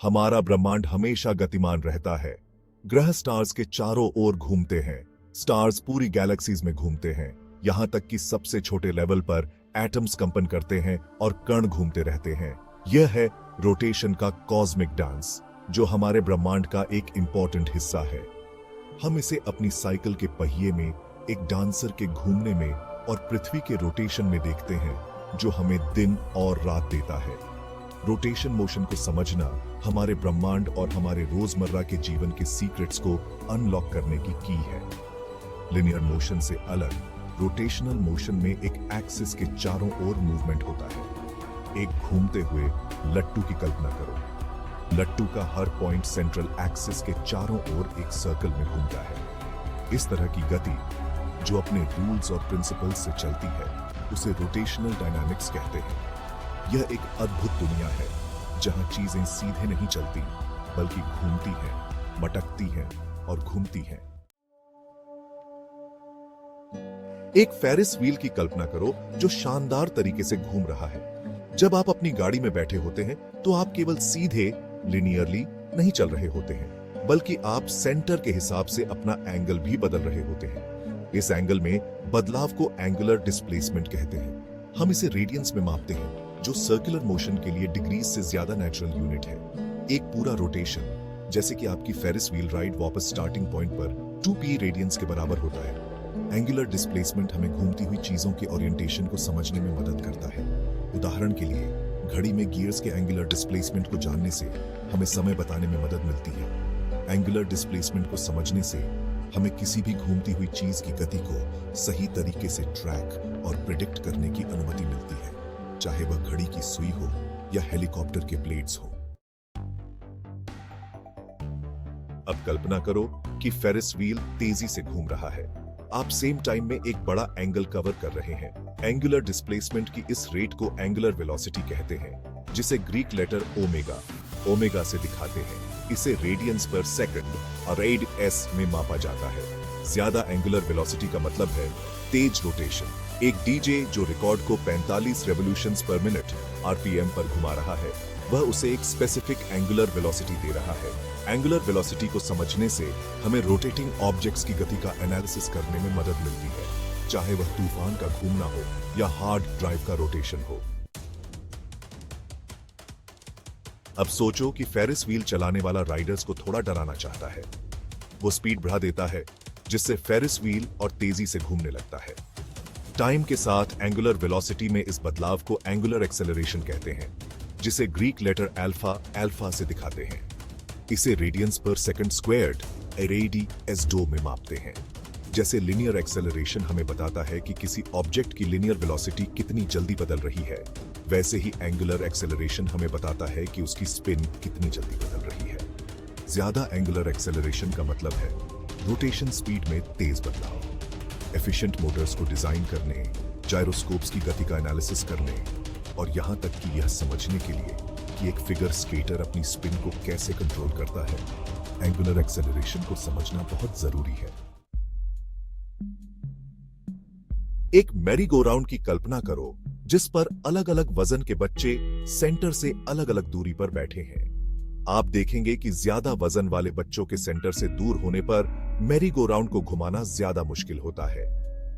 हमारा ब्रह्मांड हमेशा गतिमान रहता है। ग्रह स्टार्स के चारों ओर घूमते हैं। स्टार्स पूरी गैलेक्सीज में घूमते हैं, यहां तक कि सबसे छोटे लेवल पर एटम्स कंपन करते हैं और कण घूमते रहते हैं। यह है रोटेशन का कॉस्मिक डांस, जो हमारे ब्रह्मांड का एक इंपॉर्टेंट हिस्सा है। हम इसे अपनी साइकिल के पहिए में, एक डांसर के घूमने में और पृथ्वी के रोटेशन में देखते हैं, जो हमें दिन और रात देता है। रोटेशन मोशन को समझना हमारे ब्रह्मांड और हमारे रोजमर्रा के जीवन के सीक्रेट्स को अनलॉक करने की है। लिनियर मोशन से अलग रोटेशनल मोशन में एक एक्सिस के चारों ओर मूवमेंट होता है। एक घूमते हुए लट्टू की कल्पना करो। लट्टू का हर पॉइंट सेंट्रल एक्सिस के चारों ओर एक सर्कल में घूमता है। इस तरह की गति, जो अपने रूल्स और प्रिंसिपल्स से चलती है, उसे रोटेशनल डायनामिक्स कहते हैं। यह एक अद्भुत दुनिया है, जहां चीजें सीधे नहीं चलती, बल्कि घूमती हैं, मटकती हैं और घूमती हैं। एक फेरिस व्हील की कल्पना करो, जो शानदार तरीके से घूम रहा है। जब आप अपनी गाड़ी में बैठे होते हैं, तो आप केवल सीधे लिनियरली नहीं चल रहे होते हैं, बल्कि आप सेंटर के हिसाब से अपना एंगल भी बदल रहे होते हैं। इस एंगल में बदलाव को एंगुलर डिस्प्लेसमेंट कहते हैं। हम इसे रेडियंस में मापते हैं, जो सर्कुलर मोशन के लिए डिग्रीज से ज्यादा नेचुरल यूनिट है। एक पूरा रोटेशन, जैसे कि आपकी फेरिस व्हील राइड वापस स्टार्टिंग पॉइंट पर 2p रेडियंस के बराबर होता है। एंगुलर डिस्प्लेसमेंट हमें घूमती हुई चीजों के ओरिएंटेशन को समझने में मदद करता है। उदाहरण के लिए, घड़ी में गियर्स के एंगुलर डिस्प्लेसमेंट को जानने से हमें समय बताने में मदद मिलती है। एंगुलर डिस्प्लेसमेंट को समझने से हमें किसी भी घूमती हुई चीज की गति को सही तरीके से ट्रैक और प्रिडिक्ट करने की अनुमति मिलती है, चाहे वह घड़ी की सुई हो या हेलीकॉप्टर के ब्लेड्स हो। अब कल्पना करो कि फेरिस व्हील तेजी से घूम रहा है। आप सेम टाइम में एक बड़ा एंगल कवर कर रहे हैं। एंगुलर डिस्प्लेसमेंट की इस रेट को एंगुलर वेलोसिटी कहते हैं, जिसे ग्रीक लेटर ओमेगा से दिखाते हैं। इसे रेडियंस पर सेकंड और रेड-एस में मापा जाता है। ज्यादा एंगुलर वेलोसिटी का मतलब है तेज रोटेशन। एक डीजे जो रिकॉर्ड को 45 रेवोल्यूशंस पर मिनट आरपीएम पर घुमा रहा है, वह उसे एक स्पेसिफिक एंगुलर वेलोसिटी दे रहा है। एंगुलर वेलोसिटी को समझने से हमें रोटेटिंग ऑब्जेक्ट्स की गति का एनालिसिस करने में मदद मिलती है, चाहे वह तूफान का घूमना हो या हार्ड ड्राइव का रोटेशन हो। अब सोचो कि फेरिस व्हील चलाने वाला राइडर्स को थोड़ा डराना चाहता है। वो स्पीड बढ़ा देता है, जिससे फेरिस व्हील और तेजी से घूमने लगता है। टाइम के साथ एंगुलर वेलोसिटी में इस बदलाव को एंगुलर एक्सेलरेशन कहते हैं, जिसे ग्रीक लेटर अल्फा से दिखाते हैं। इसे रेडियंस पर सेकंड स्क्वायर्ड (RAD/S2) में मापते हैं। जैसे लिनियर एक्सेलरेशन हमें बताता है कि किसी ऑब्जेक्ट की लिनियर वेलोसिटी कितनी जल्दी बदल रही है, वैसे ही एंगुलर एक्सेलरेशन हमें बताता है कि उसकी स्पिन कितनी जल्दी बदल रही है। ज्यादा एंगुलर एक्सेलरेशन का मतलब है रोटेशन स्पीड में तेज बदलाव। एफिशिएंट मोटर्स को डिजाइन करने, जायरोस्कोप्स की गति का एनालिसिस करने और यहां तक कि यह समझने के लिए कि एक फिगर स्केटर अपनी स्पिन को कैसे कंट्रोल करता है, एंगुलर एक्सेलरेशन को समझना बहुत जरूरी है। एक मैरी गो राउंड की कल्पना करो, जिस पर अलग अलग वजन के बच्चे सेंटर से अलग अलग दूरी पर बैठे हैं। आप देखेंगे कि ज्यादा वजन वाले बच्चों के सेंटर से दूर होने पर मैरी गो राउंड को घुमाना ज्यादा मुश्किल होता है।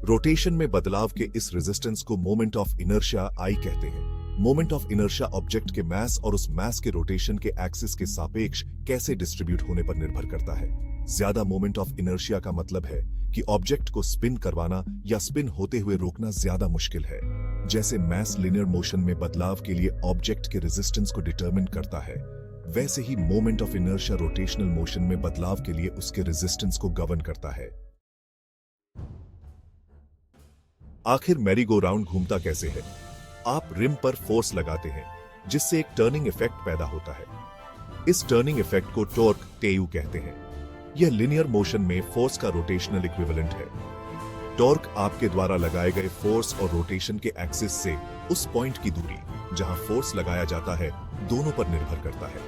रोटेशन में बदलाव के इस रेजिस्टेंस को मोमेंट ऑफ इनर्शिया आई कहते हैं। मोमेंट ऑफ इनर्शिया ऑब्जेक्ट के मास और उस मास के रोटेशन के एक्सिस के सापेक्ष कैसे डिस्ट्रीब्यूट होने पर निर्भर करता है। ज्यादा मोमेंट ऑफ इनर्शिया का मतलब है कि ऑब्जेक्ट को स्पिन करवाना या स्पिन होते हुए रोकना ज्यादा मुश्किल है। जैसे मास लिनियर मोशन में बदलाव के लिए ऑब्जेक्ट के रेजिस्टेंस को डिटरमिन करता है, वैसे ही moment of inertia rotational motion में बदलाव के लिए उसके रेजिस्टेंस को गवर्न करता है। आखिर मैरी गो राउंड घूमता कैसे है? आप रिम पर फोर्स लगाते हैं, जिससे एक टर्निंग इफेक्ट पैदा होता है। इस टर्निंग इफेक्ट को टॉर्क टेयू कहते हैं। यह लिनियर मोशन में फोर्स का रोटेशनल इक्विवेलेंट है। टॉर्क आपके द्वारा लगाए गए फोर्स और रोटेशन के एक्सिस से उस पॉइंट की दूरी जहां फोर्स लगाया जाता है, दोनों पर निर्भर करता है।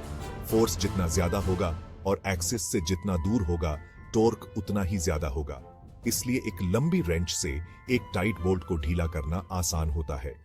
फोर्स जितना ज्यादा होगा और एक्सिस से जितना दूर होगा, टॉर्क उतना ही ज्यादा होगा। इसलिए एक लंबी रेंच से एक टाइट बोल्ट को ढीला करना आसान होता है।